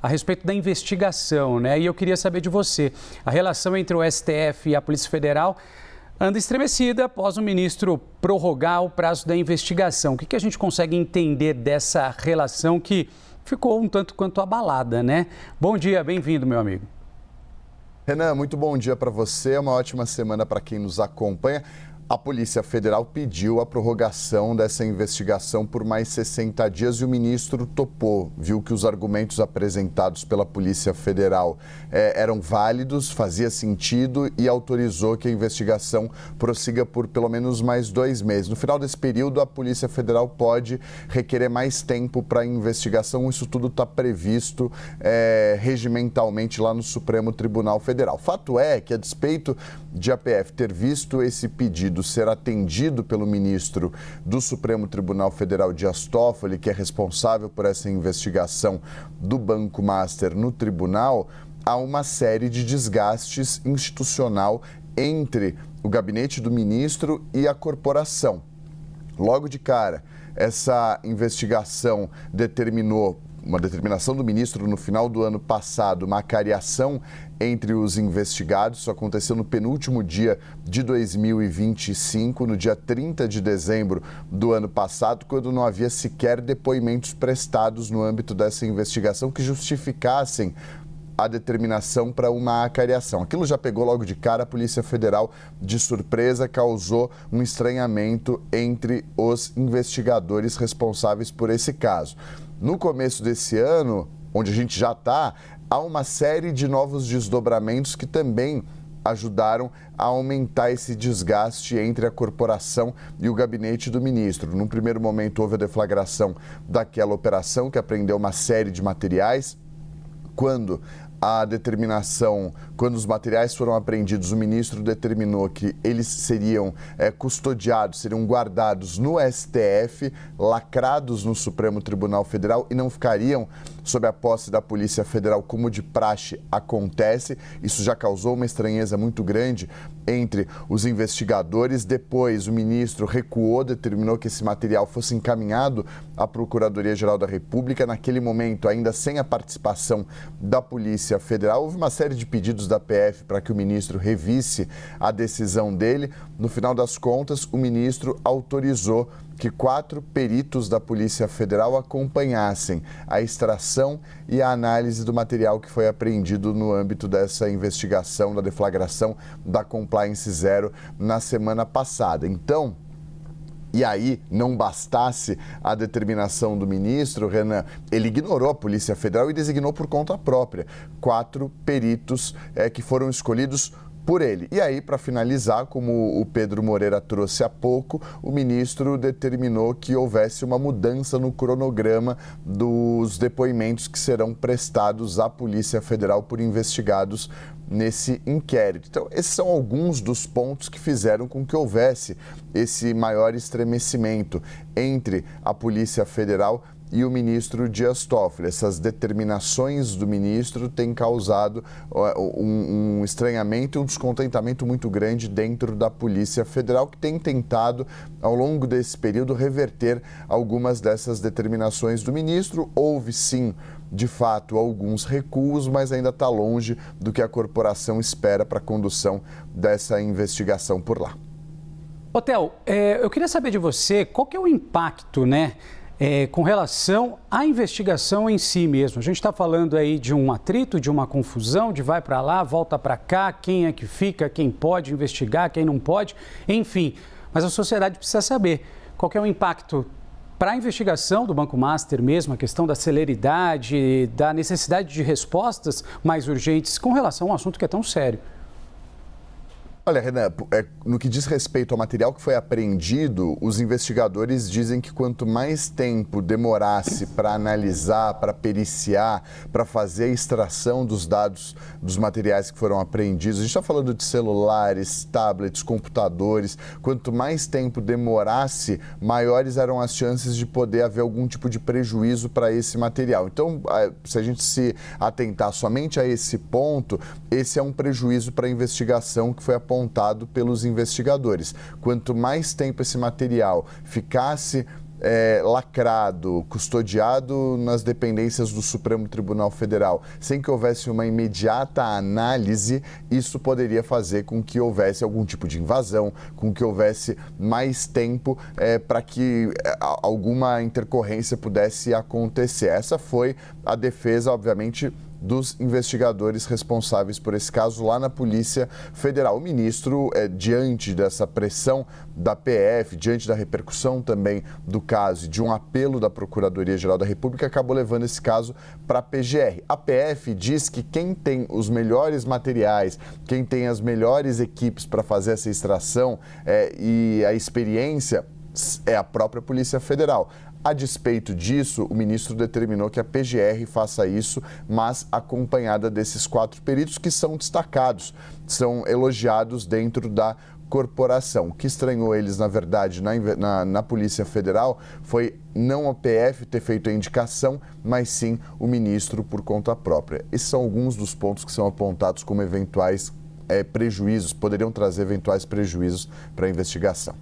a respeito da investigação, né? E eu queria saber de você, a relação entre o STF e a Polícia Federal anda estremecida após o ministro prorrogar o prazo da investigação. O que a gente consegue entender dessa relação que ficou um tanto quanto abalada, né? Bom dia, bem-vindo, meu amigo. Renan, muito bom dia para você, uma ótima semana para quem nos acompanha. A Polícia Federal pediu a prorrogação dessa investigação por mais 60 dias e o ministro topou. Viu que os argumentos apresentados pela Polícia Federal eram válidos, fazia sentido e autorizou que a investigação prossiga por pelo menos mais 2 meses. No final desse período, a Polícia Federal pode requerer mais tempo para a investigação. Isso tudo está previsto regimentalmente lá no Supremo Tribunal Federal. Fato é que, a despeito de a PF ter visto esse pedido ser atendido pelo ministro do Supremo Tribunal Federal, Dias Toffoli, que é responsável por essa investigação do Banco Master no tribunal, há uma série de desgastes institucional entre o gabinete do ministro e a corporação. Logo de cara, essa investigação uma determinação do ministro no final do ano passado, uma cariação entre os investigados. Isso aconteceu no penúltimo dia de 2025, no dia 30 de dezembro do ano passado, quando não havia sequer depoimentos prestados no âmbito dessa investigação que justificassem a determinação para uma acariação. Aquilo já pegou logo de cara a Polícia Federal de surpresa, causou um estranhamento entre os investigadores responsáveis por esse caso. No começo desse ano, onde a gente já está, há uma série de novos desdobramentos que também ajudaram a aumentar esse desgaste entre a corporação e o gabinete do ministro. Num primeiro momento, houve a deflagração daquela operação que apreendeu uma série de materiais. Quando os materiais foram apreendidos, o ministro determinou que eles seriam custodiados, seriam guardados no STF, lacrados no Supremo Tribunal Federal e não ficariam sob a posse da Polícia Federal, como de praxe acontece. Isso já causou uma estranheza muito grande entre os investigadores. Depois, o ministro recuou, determinou que esse material fosse encaminhado à Procuradoria-Geral da República. Naquele momento, ainda sem a participação da Polícia Federal, houve uma série de pedidos da PF para que o ministro revisse a decisão dele. No final das contas, o ministro autorizou que 4 peritos da Polícia Federal acompanhassem a extração e a análise do material que foi apreendido no âmbito dessa investigação, da deflagração da Compliance Zero na semana passada. Então, e aí, não bastasse a determinação do ministro, Renan, ele ignorou a Polícia Federal e designou por conta própria 4 peritos que foram escolhidos por ele. E aí, para finalizar, como o Pedro Moreira trouxe há pouco, o ministro determinou que houvesse uma mudança no cronograma dos depoimentos que serão prestados à Polícia Federal por investigados nesse inquérito. Então, esses são alguns dos pontos que fizeram com que houvesse esse maior estremecimento entre a Polícia Federal e o ministro Dias Toffoli. Essas determinações do ministro têm causado um estranhamento e um descontentamento muito grande dentro da Polícia Federal, que tem tentado, ao longo desse período, reverter algumas dessas determinações do ministro. Houve, sim, de fato, alguns recuos, mas ainda está longe do que a corporação espera para a condução dessa investigação por lá. Theo, eu queria saber de você qual que é o impacto, né, com relação à investigação em si mesmo. A gente está falando aí de um atrito, de uma confusão, de vai para lá, volta para cá, quem é que fica, quem pode investigar, quem não pode, enfim. Mas a sociedade precisa saber qual que é o impacto para a investigação do Banco Master mesmo, a questão da celeridade, da necessidade de respostas mais urgentes com relação a um assunto que é tão sério. Olha, Renan, no que diz respeito ao material que foi apreendido, os investigadores dizem que quanto mais tempo demorasse para analisar, para periciar, para fazer a extração dos dados dos materiais que foram apreendidos, a gente está falando de celulares, tablets, computadores, quanto mais tempo demorasse, maiores eram as chances de poder haver algum tipo de prejuízo para esse material. Então, se a gente se atentar somente a esse ponto, esse é um prejuízo para a investigação que foi apontado pelos investigadores. Quanto mais tempo esse material ficasse lacrado, custodiado nas dependências do Supremo Tribunal Federal, sem que houvesse uma imediata análise, isso poderia fazer com que houvesse algum tipo de invasão, com que houvesse mais tempo para que alguma intercorrência pudesse acontecer. Essa foi a defesa, obviamente, dos investigadores responsáveis por esse caso lá na Polícia Federal. O ministro, diante dessa pressão da PF, diante da repercussão também do caso e de um apelo da Procuradoria-Geral da República, acabou levando esse caso para a PGR. A PF diz que quem tem os melhores materiais, quem tem as melhores equipes para fazer essa extração e a experiência é a própria Polícia Federal. A despeito disso, o ministro determinou que a PGR faça isso, mas acompanhada desses 4 peritos que são destacados, são elogiados dentro da corporação. O que estranhou eles, na verdade, na Polícia Federal foi não a PF ter feito a indicação, mas sim o ministro por conta própria. Esses são alguns dos pontos que são apontados como eventuais prejuízos, poderiam trazer eventuais prejuízos para a investigação.